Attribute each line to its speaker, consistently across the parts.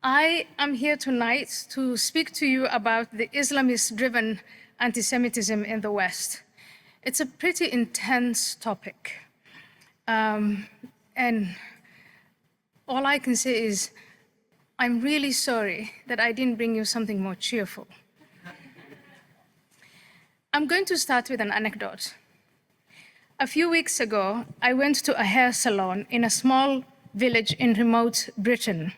Speaker 1: I am here tonight to speak to you about the Islamist-driven anti-Semitism in the West. It's a pretty intense topic. And all I can say is, I'm really sorry that I didn't bring you something more cheerful. I'm going to start with an anecdote. A few weeks ago, I went to a hair salon in a small village in remote Britain.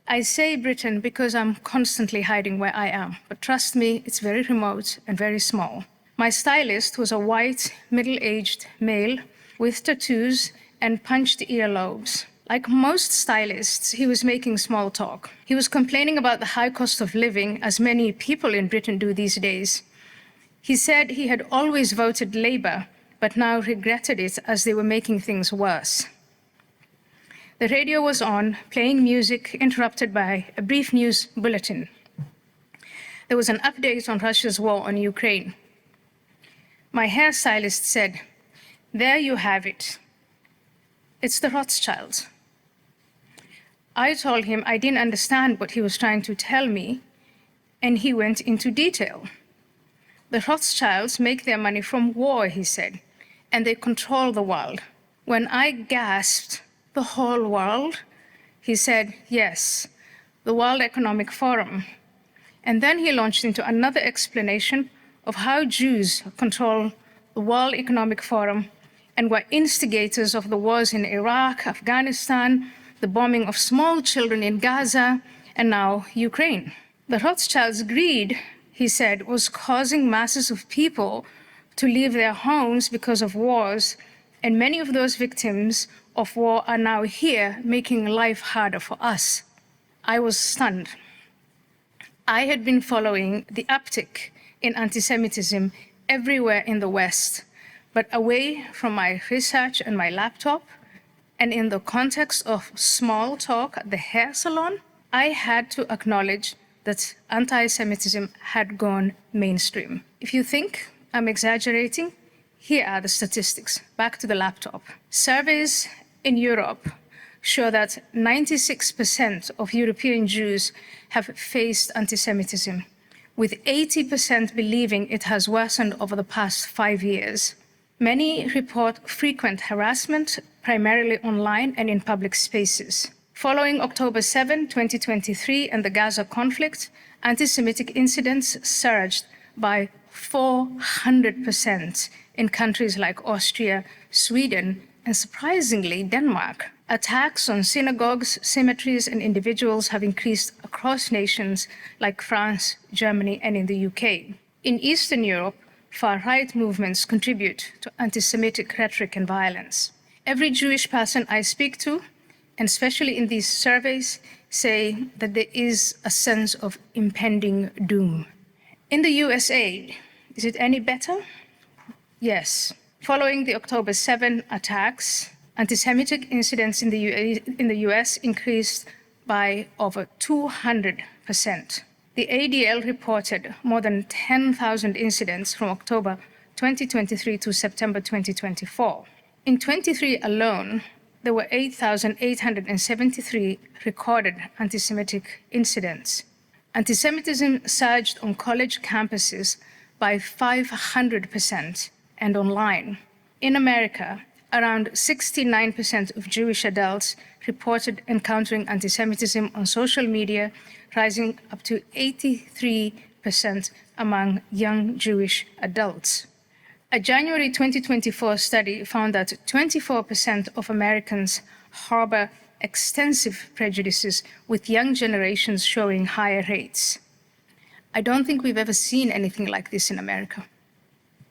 Speaker 1: I say Britain because I'm constantly hiding where I am, but trust me, it's very remote and very small. My stylist was a white, middle-aged male with tattoos and punched earlobes. Like most stylists, he was making small talk. He was complaining about the high cost of living, as many people in Britain do these days. He said he had always voted Labour, but now regretted it as they were making things worse. The radio was on, playing music interrupted by a brief news bulletin. There was an update on Russia's war on Ukraine. My hairstylist said, "There you have it. It's the Rothschilds." I told him I didn't understand what he was trying to tell me, and he went into detail. The Rothschilds make their money from war, he said, and they control the world. When I gasped, "The whole world?" he said, "Yes, the World Economic Forum." And then he launched into another explanation of how Jews control the World Economic Forum and were instigators of the wars in Iraq, Afghanistan, the bombing of small children in Gaza, and now Ukraine. The Rothschilds' greed, he said, was causing masses of people to leave their homes because of wars, and many of those victims of war are now here, making life harder for us. I was stunned. I had been following the uptick in anti-Semitism everywhere in the West, but away from my research and my laptop, and in the context of small talk at the hair salon, I had to acknowledge that anti-Semitism had gone mainstream. If you think I'm exaggerating, here are the statistics. Back to the laptop. Surveys in Europe show that 96% of European Jews have faced anti-Semitism, with 80% believing it has worsened over the past 5 years. Many report frequent harassment, primarily online and in public spaces. Following October 7, 2023, and the Gaza conflict, anti-Semitic incidents surged by 400% in countries like Austria, Sweden, and surprisingly, Denmark. Attacks on synagogues, cemeteries, and individuals have increased across nations like France, Germany, and in the UK. In Eastern Europe, far-right movements contribute to anti-Semitic rhetoric and violence. Every Jewish person I speak to, and especially in these surveys, say that there is a sense of impending doom. In the USA, is it any better? Yes. Following the October 7 attacks, anti-Semitic incidents in the US increased by over 200%. The ADL reported more than 10,000 incidents from October 2023 to September 2024. In 23 alone, there were 8,873 recorded anti-Semitic incidents. Anti-Semitism surged on college campuses by 500% and online. In America, around 69% of Jewish adults reported encountering anti-Semitism on social media, rising up to 83% among young Jewish adults. A January 2024 study found that 24% of Americans harbor extensive prejudices, with young generations showing higher rates. I don't think we've ever seen anything like this in America.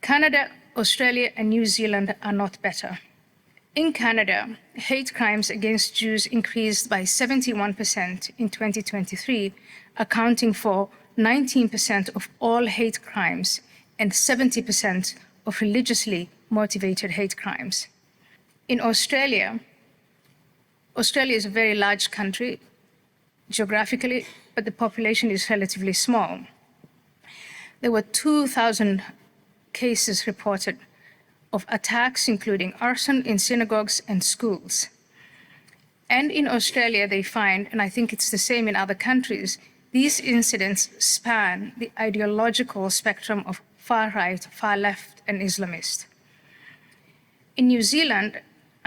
Speaker 1: Canada, Australia, and New Zealand are not better. In Canada, hate crimes against Jews increased by 71% in 2023, accounting for 19% of all hate crimes and 70% of religiously motivated hate crimes. In Australia is a very large country geographically, but the population is relatively small. There were 2,000 cases reported of attacks, including arson in synagogues and schools. And in Australia, they find, and I think it's the same in other countries, these incidents span the ideological spectrum of far-right, far-left, and Islamist. In New Zealand,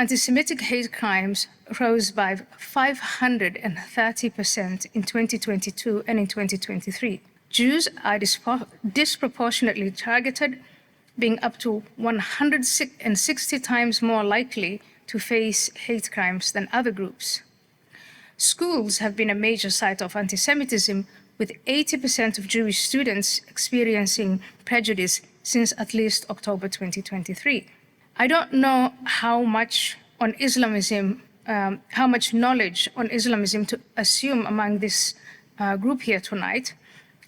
Speaker 1: anti-Semitic hate crimes rose by 530% in 2022 and in 2023. Jews are disproportionately targeted, being up to 160 times more likely to face hate crimes than other groups. Schools have been a major site of anti-Semitism, with 80% of Jewish students experiencing prejudice since at least October 2023. I don't know how much on Islamism, how much knowledge on Islamism to assume among this group here tonight.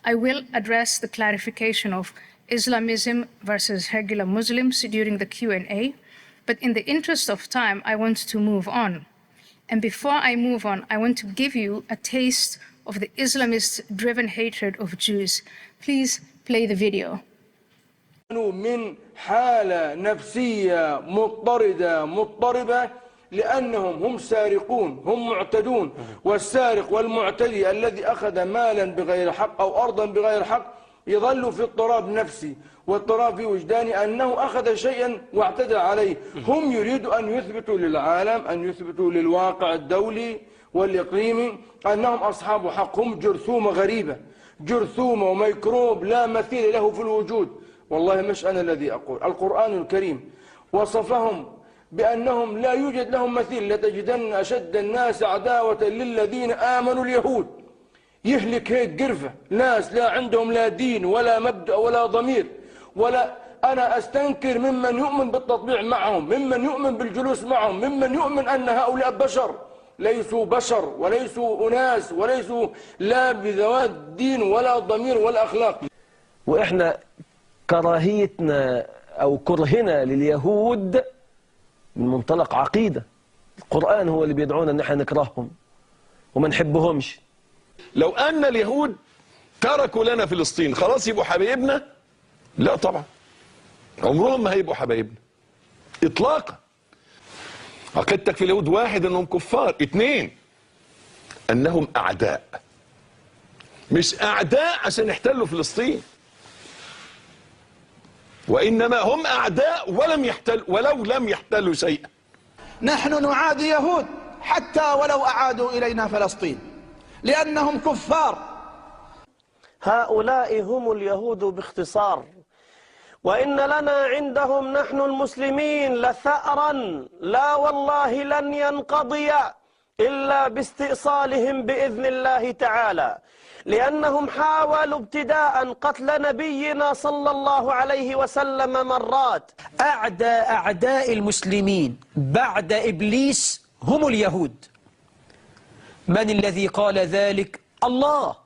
Speaker 1: I will address the clarification of Islamism versus regular Muslims during the Q&A, but in the interest of time, I want to move on. And before I move on, I want to give you a taste of the Islamist-driven hatred of Jews. Please play the video.
Speaker 2: من حالة نفسية مضطربة لأنهم هم سارقون، هم معتدون، والسارق والمعتدي الذي أخذ مالا بغير حق أو أرضا بغير حق يظل في اضطراب نفسي واضطراب في وجداني أنه أخذ شيئا واعتدى عليه. هم يريدوا أن يثبتوا للعالم، أن يثبتوا للواقع الدولي والإقليمي أنهم أصحاب حق. هم جرثومة غريبة، جرثومة وميكروب لا مثيل له في الوجود. والله مش أنا الذي أقول، القرآن الكريم وصفهم بأنهم لا يوجد لهم مثيل. لتجدن أشد الناس عداوة للذين آمنوا اليهود. يهلك هيك قرفة ناس لا عندهم لا دين ولا مبدأ ولا ضمير ولا. أنا أستنكر ممن يؤمن بالتطبيع معهم، ممن يؤمن بالجلوس معهم، ممن يؤمن أن هؤلاء بشر ليسوا بشر وليسوا أناس وليسوا لا بذوات دين ولا ضمير ولا أخلاق.
Speaker 3: وإحنا كراهيتنا أو كرهنا لليهود من منطلق عقيدة. القرآن هو اللي بيدعونا أن احنا نكرههم وما نحبهمش.
Speaker 4: لو أن اليهود تركوا لنا فلسطين خلاص يبقوا حبايبنا؟ لا طبعا، عمرهم ما هيبقوا حبايبنا إطلاقا. عقيدتك في اليهود: واحد أنهم كفار، اثنين أنهم أعداء. مش أعداء عشان يحتلوا فلسطين، وإنما هم أعداء ولو لم يحتلوا شيئا.
Speaker 5: نحن نعادي يهود حتى ولو أعادوا إلينا فلسطين لأنهم كفار.
Speaker 3: هؤلاء هم اليهود باختصار. وإن لنا عندهم نحن المسلمين لثأرا لا والله لن ينقضي إلا باستئصالهم بإذن الله تعالى، لأنهم حاولوا ابتداء قتل نبينا صلى الله عليه وسلم مرات.
Speaker 6: أعداء المسلمين بعد إبليس هم اليهود. من الذي قال ذلك؟ الله.